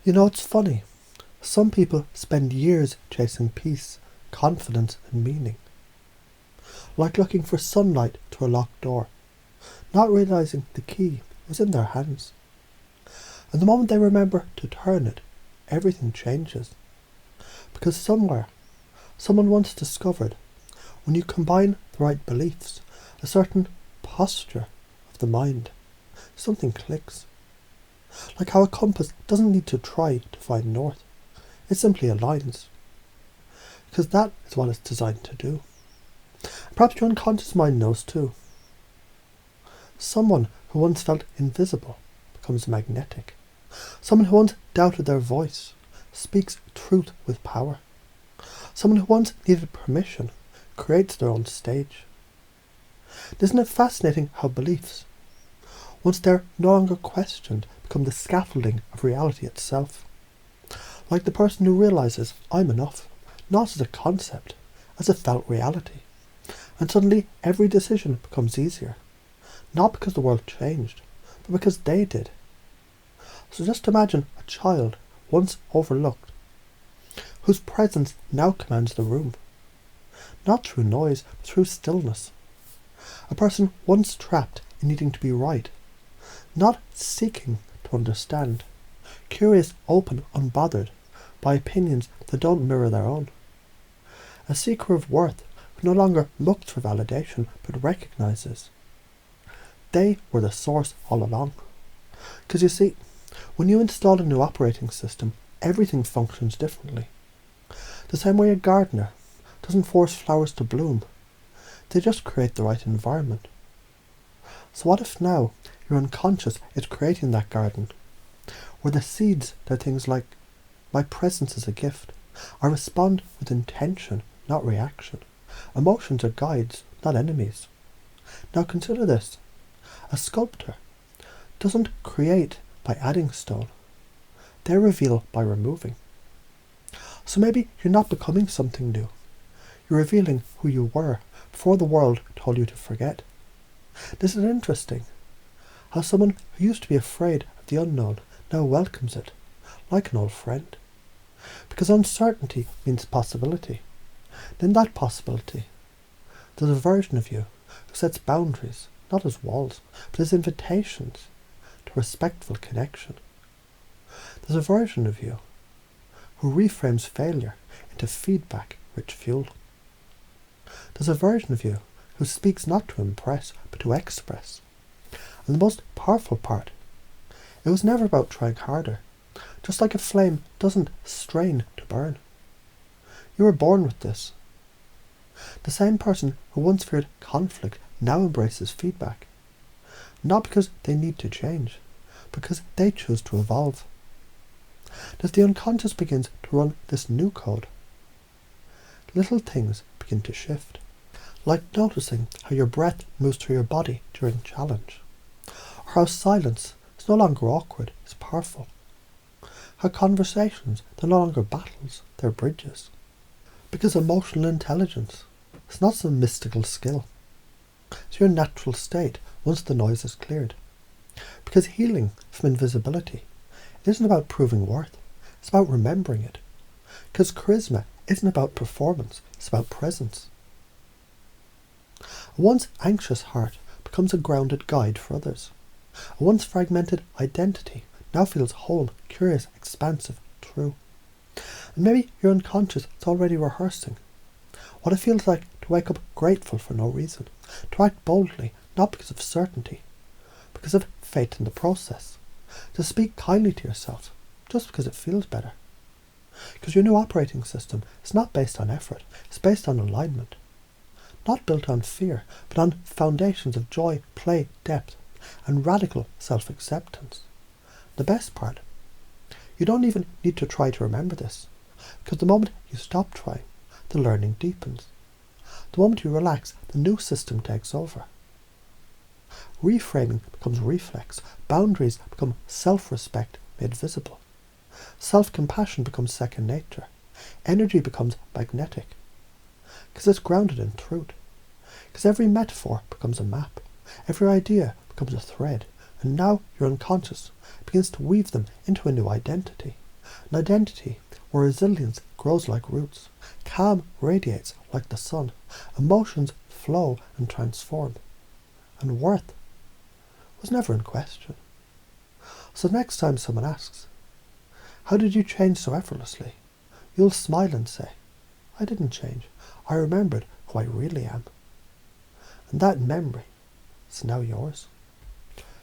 You know, it's funny. Some people spend years chasing peace, confidence and meaning. Like looking for sunlight to a locked door, not realising the key was in their hands. And the moment they remember to turn it, everything changes. Because somewhere, someone once discovered, when you combine the right beliefs, a certain posture of the mind, something clicks. Like how a compass doesn't need to try to find north. It simply aligns. Because that is what it's designed to do. Perhaps your unconscious mind knows too. Someone who once felt invisible becomes magnetic. Someone who once doubted their voice speaks truth with power. Someone who once needed permission creates their own stage. Isn't it fascinating how beliefs, once they're no longer questioned, become the scaffolding of reality itself? Like the person who realises, I'm enough, not as a concept, as a felt reality. And suddenly every decision becomes easier. Not because the world changed, but because they did. So just imagine a child once overlooked, whose presence now commands the room. Not through noise, but through stillness. A person once trapped in needing to be right, not seeking to understand, curious, open, unbothered by opinions that don't mirror their own. A seeker of worth who no longer looks for validation but recognises. They were the source all along. Because you see, when you install a new operating system, everything functions differently. The same way a gardener doesn't force flowers to bloom, they just create the right environment. So what if now your unconscious is creating that garden, where the seeds are things like, my presence is a gift. I respond with intention, not reaction. Emotions are guides, not enemies. Now consider this. A sculptor doesn't create by adding stone. They reveal by removing. So maybe you're not becoming something new. You're revealing who you were before the world told you to forget. This is interesting. How someone who used to be afraid of the unknown now welcomes it, like an old friend. Because uncertainty means possibility. And in that possibility, there's a version of you who sets boundaries, not as walls, but as invitations to respectful connection. There's a version of you who reframes failure into feedback-rich fuel. There's a version of you who speaks not to impress, but to express. And the most powerful part, it was never about trying harder, just like a flame doesn't strain to burn. You were born with this. The same person who once feared conflict now embraces feedback. Not because they need to change, because they choose to evolve. As the unconscious begins to run this new code, little things begin to shift. Like noticing how your breath moves through your body during challenge. Or how silence is no longer awkward, it's powerful. How conversations, they're no longer battles, they're bridges. Because emotional intelligence is not some mystical skill. It's your natural state once the noise is cleared. Because healing from invisibility, it isn't about proving worth, it's about remembering it. Because charisma isn't about performance, it's about presence. A once anxious heart becomes a grounded guide for others. A once fragmented identity now feels whole, curious, expansive, true. And maybe your unconscious is already rehearsing what it feels like to wake up grateful for no reason, to act boldly, not because of certainty, because of faith in the process, to speak kindly to yourself, just because it feels better. Because your new operating system is not based on effort, it's based on alignment. Not built on fear, but on foundations of joy, play, depth, and radical self-acceptance. The best part, you don't even need to try to remember this, because the moment you stop trying, the learning deepens. The moment you relax, the new system takes over. Reframing becomes reflex, boundaries become self-respect made visible. Self-compassion becomes second nature, energy becomes magnetic, because it's grounded in truth. Because every metaphor becomes a map, every idea becomes a thread, and now your unconscious begins to weave them into a new identity. An identity where resilience grows like roots, calm radiates like the sun, emotions flow and transform, and worth was never in question. So next time someone asks, "How did you change so effortlessly?" you'll smile and say, "I didn't change. I remembered who I really am." And that memory is now yours.